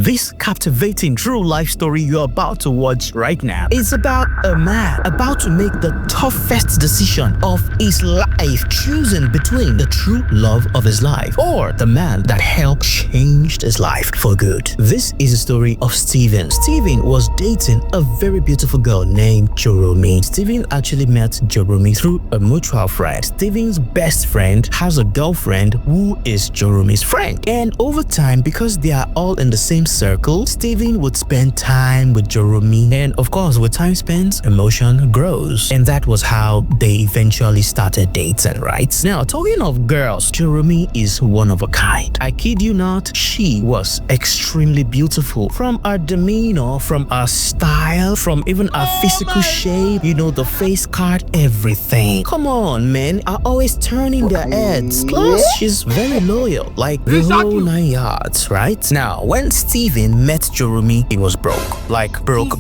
This captivating true life story you're about to watch right now is about a man about to make the toughest decision of his life, choosing between the true love of his life or the man that helped change his life for good. This is the story of Steven. Steven was dating a very beautiful girl named Joromi. Steven actually met Joromi through a mutual friend. Steven's best friend has a girlfriend who is Joromi's friend. And over time, because they are all in the same circle, Steven would spend time with Joromi. And of course, with time spent, emotion grows. And that was how they eventually started dating, right? Now, talking of girls, Joromi is one of a kind. I kid you not, she was extremely beautiful. From her demeanor, from her style, from even her physical shape, you know, the face card, everything. Come on, men are always turning their heads. Plus, she's very loyal, like the whole 9 yards, right? Now, when Steven met Joromi, he was broke. Like broke,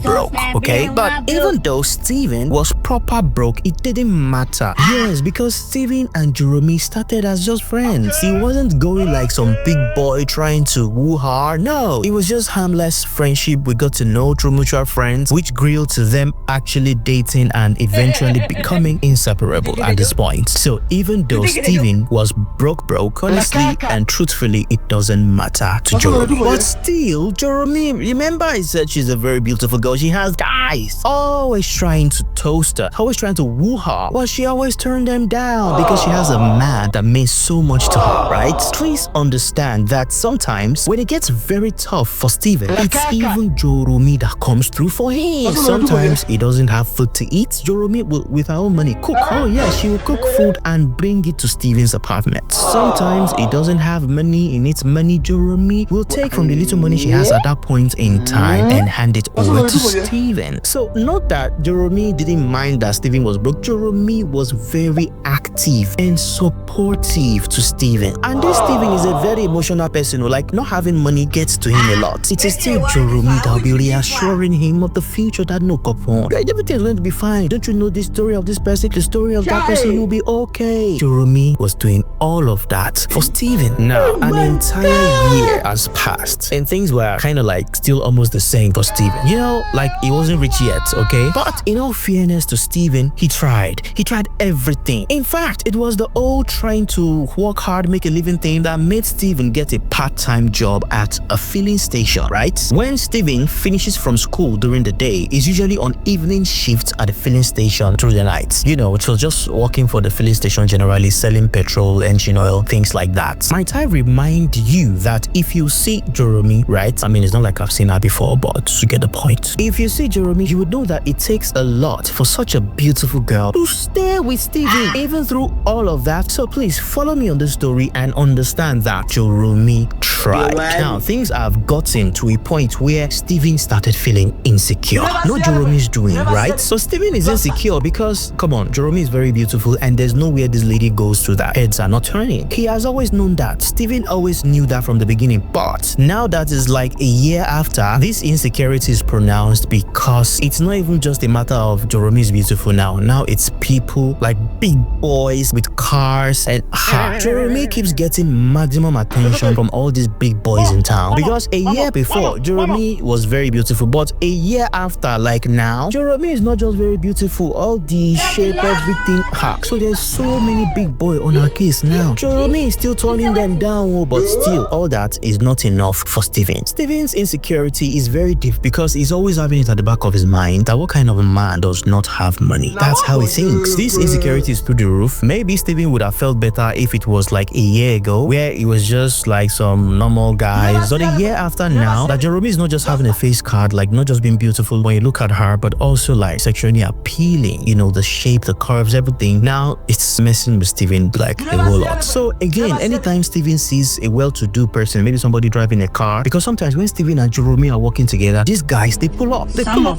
okay? But even though Steven was proper broke, it didn't matter. Yes, because Steven and Joromi started as just friends. He wasn't going like some big boy trying to woo her. No, it was just harmless friendship we got to know through mutual friends, which grew to them actually dating and eventually becoming inseparable at this point. So even though Steven was broke, honestly and truthfully, it doesn't matter to Joromi. But still, Joromi, remember I said she's a very beautiful girl. She has guys always trying to toast her, always trying to woo her, but she always turned them down because she has a man that means so much to her, right? Please understand that sometimes when it gets very tough for Steven, it's even Joromi that comes through for him. Sometimes he doesn't have food to eat. Joromi will, with her own money, cook. Oh yeah, she will cook food and bring it to Steven's apartment. Sometimes he doesn't have money, he needs money. Joromi will take from the little money she has at that point in time and hand it over to Steven. So not that Joromi didn't mind that Steven was broke. Joromi was very active and supportive to Steven. And this Steven is a very emotional person. Like, not having money gets to him a lot. It is still Joromi that will be reassuring him of the future that no coupon. Everything is going to be fine. Don't you know the story of this person? The story of that person will be okay. Joromi was doing all of that for Steven. Now, an entire year has passed and things were kind of like still almost the same for Steven. You know, like he wasn't rich yet, okay? But in all fairness to Steven, he tried. He tried everything. In fact, it was the old trying to work hard, make a living thing that made Steven get a part-time job at a filling station, right? When Steven finishes from school during the day, he's usually on evening shifts at the filling station through the night. You know, so just working for the filling station, generally selling petrol, engine oil, things like that. Might I remind you that if you see Joromi, right? I mean, it's not like I've seen her before, but you get the point. If you see Joromi, you would know that it takes a lot for such a beautiful girl to stay with Steven, even through all of that. So please follow me on this story and understand that Joromi tried. Now, things have gotten to a point where Steven started feeling insecure. Not Joromi's doing, right? So Steven is insecure because, come on, Joromi is very beautiful and there's nowhere this lady goes to that heads are not turning. He has always known that. Steven always knew that from the beginning. But now that is like a year after, this insecurity is pronounced because it's not even just a matter of Joromi is beautiful now. Now it's people like big boys with cars and Joromi keeps getting maximum attention from all these big boys in town. Because a year before, Joromi was very beautiful, but a year after, like now, Joromi is not just very beautiful, all the shape, everything. So there's so many big boys on her case now. Joromi is still turning them down, but still, all that is not enough for Steven. Steven's insecurity is very deep because he's always having it at the back of his mind that what kind of a man does not have money? That's how he thinks. This insecurity is through the roof. Maybe Steven would have felt better if it was like a year ago, where it was just like some normal guys. But a year after now, that Joromi is not just having a face card, like not just being beautiful when you look at her, but also like sexually appealing. You know, the shape, the curves, everything. Now it's messing with Steven like a whole lot. So again, anytime Steven sees a well-to-do person, maybe somebody driving a car, because sometimes when Steven and Joromi are working together, these guys, they pull up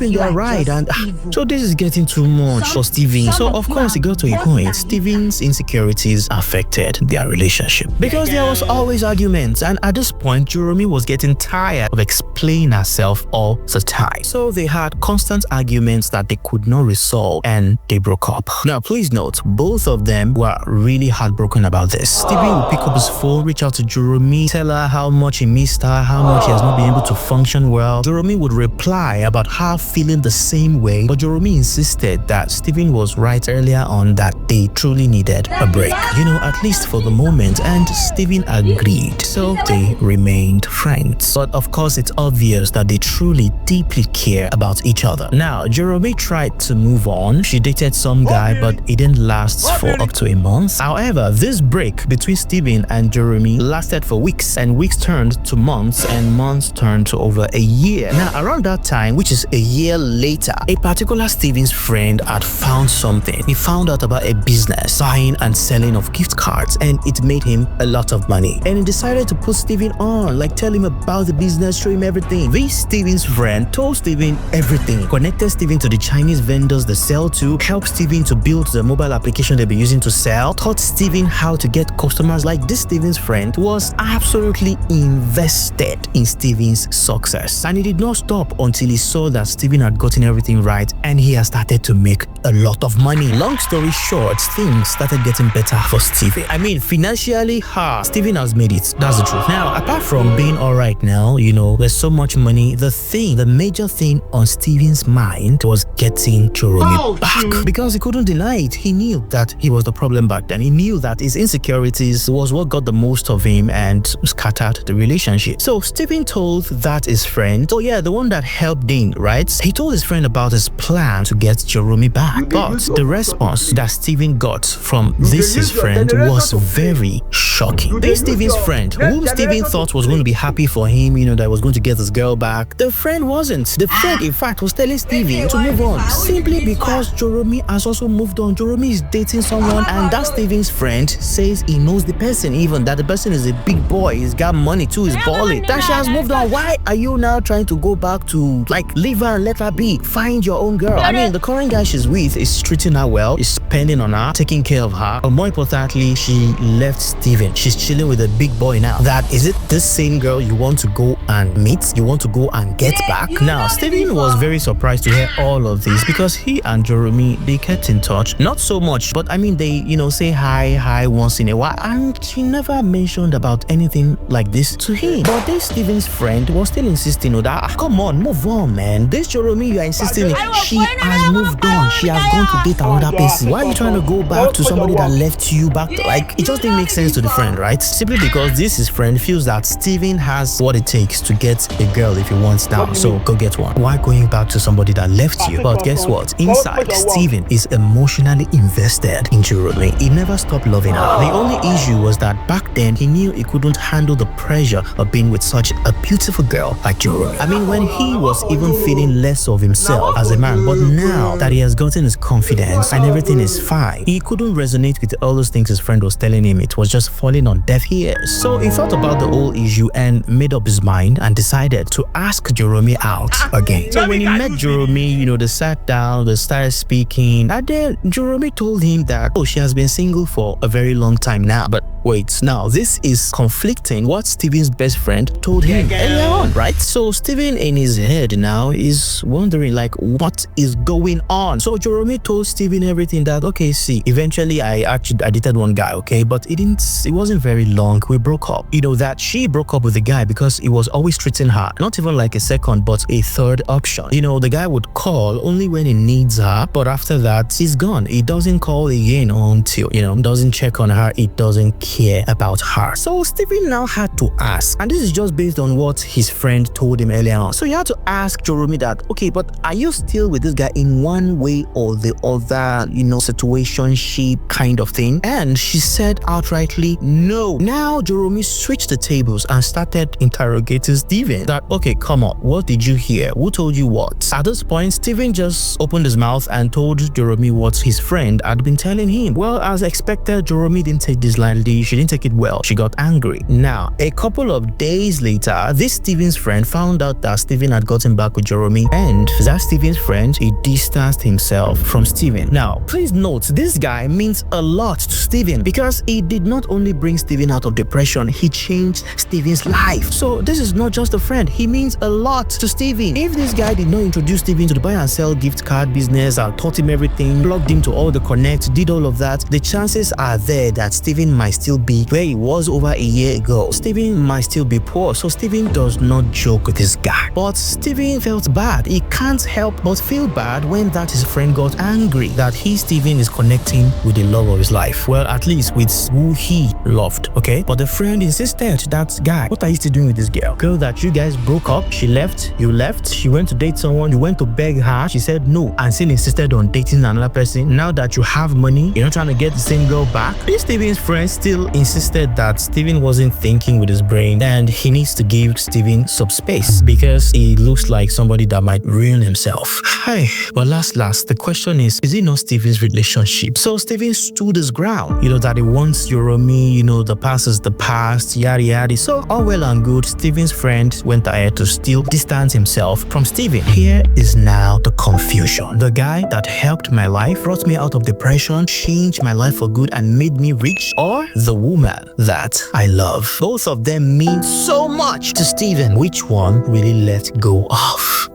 in their ride, and so this is getting too much for Steven. So of course it got to a point. Steven's insecurities affected their relationship because there was always arguments, and at this point Joromi was getting tired of explaining herself all the time. So they had constant arguments that they could not resolve and they broke up. Now please note, both of them were really heartbroken about this. Steven would pick up his phone, reach out to Joromi, tell her how much he missed her, how much he has not been able to function well. Joromi would reply about her feeling the same way, but Joromi insisted that Steven was right earlier on that they truly needed a break, at least for the moment, and Steven agreed. So they remained friends. But of course, it's obvious that they truly, deeply care about each other. Now, Joromi tried to move on. She dated some guy, but it didn't last for up to a month. However, this break between Steven and Joromi lasted for weeks, and weeks turned to months, and months turned to over a year. Now, around that time, which is a year later, a particular Steven's friend had found something. He found out about a business, buying and selling of gift cards, and it made him a lot of money. And he decided to put Steven on, like tell him about the business, show him everything. This Steven's friend told Steven everything, connected Steven to the Chinese vendors they sell to, helped Steven to build the mobile application they've been using to sell, taught Steven how to get customers. Like, this Steven's friend was absolutely invested in Steven's success. And he did not stop until he saw that Steven had gotten everything right and he has started to make a lot of money. Long story short, things started getting better for Steven. I mean, financially, Steven has made it. That's the truth. Now, apart from being alright now, there's so much money. The major thing on Steven's mind was getting Joromi back. Because he couldn't deny it. He knew that he was the problem back then. He knew that his insecurities was what got the most of him and scattered the relationship. So Steven told that his friend, the one that helped Dean, right? He told his friend about his plan to get Joromi back. But the response that Steven got from his friend was very shocking. This Steven's friend, whom Steven thought was going to be happy for him, that was going to get his girl back, the friend wasn't. The friend, in fact, was telling Steven to move on simply because Joromi has also moved on. Joromi is dating someone, and that Steven's friend says he knows the person, even that the person is a big boy, he's got money too, he's balling. That she has moved on. Why are you now trying to go back to leave her and let her be? Find your own girl. I mean, the current guy she's with is treating her well, is spending on her, taking care of her, but more importantly, she left Steven. She's chilling with a big boy now. That is it this same girl you want to go and meet, you want to go and get back? Now, Steven was very surprised to hear all of this because he and Joromi, they kept in touch. Not so much, but I mean, they say hi once in a while, and she never mentioned about anything like this to him. But this Steven's friend was still insisting that, come on, move on, man. This Joromi you are insisting she has moved on, she has gone to date another person. Why are you trying to go back to somebody that left you back? It just didn't make sense to the friend, right? Simply because his friend feels that Steven has what it takes to get a girl if he wants now, so go get one. Why going back to somebody that left you? But guess what? Inside, Steven is emotionally invested in Joromi. He never stopped loving her. The only issue was that back then he knew he couldn't handle the pressure of being with such a beautiful girl like Joromi. I mean, when he was even feeling less of himself as a man, but now that he has gotten his confidence and everything is fine, he couldn't resonate with all those things his friend was telling him. It was just falling on deaf ears. So he thought about the whole issue and made up his mind and decided to ask Joromi out again. So when he met Joromi, they sat down, they started speaking, and then Joromi told him that, she has been single for a very long time now. But wait, now this is conflicting what Steven's best friend told him earlier on, right? So Steven in his head now is wondering what is going on. So Joromi told Steven everything that, see, eventually I dated one guy, but it wasn't very long. We broke up. That she broke up with the guy because he was always treating her not even like a second but a third option. The guy would call only when he needs her, but after that he's gone. He doesn't call again until doesn't check on her. He doesn't care about her. So Steven now had to ask, and this is just based on what his friend told him earlier on. So he had to ask Joromi that, but are you still with this guy in one way or the other, situationship kind of thing? And she said outrightly no. Now Joromi switched the tables and started interrogating Steven that, come on, what did you hear? Who told you what? At this point, Steven just opened his mouth and told Joromi what his friend had been telling him. Well, as expected, Joromi didn't take this lightly. She didn't take it well. She got angry. Now, a couple of days later, this Steven's friend found out that Steven had gotten back with Joromi, and that Steven's friend, he distanced himself from Steven. Now, please note, this guy means a lot to Steven because he did not only bring Steven out of depression, he changed Steven's life. So this is not just a friend, he means a lot to Steven. If this guy did not introduce Steven to the buy and sell gift card business and taught him everything, plugged him to all the connects, did all of that, the chances are there that Steven might still still be where he was over a year ago. Steven might still be poor, so Steven does not joke with this guy. But Steven felt bad. He can't help but feel bad when that his friend got angry that Steven is connecting with the love of his life. Well, at least with who he loved, okay? But the friend insisted that, guy, what are you still doing with this girl? Girl that you guys broke up, she left, you left, she went to date someone, you went to beg her, she said no, and still insisted on dating another person. Now that you have money, you're not trying to get the same girl back. Steven's friend still insisted that Steven wasn't thinking with his brain and he needs to give Steven some space because he looks like somebody that might ruin himself. Hey, but last, the question is it not Steven's relationship? So Steven stood his ground, that he wants Joromi, the past is the past, yada yada. So all well and good, Steven's friend went ahead to still distance himself from Steven. Here is now the confusion. The guy that helped my life, brought me out of depression, changed my life for good and made me rich, or the woman that I love? Both of them mean so much to Steven. Which one will he let go of?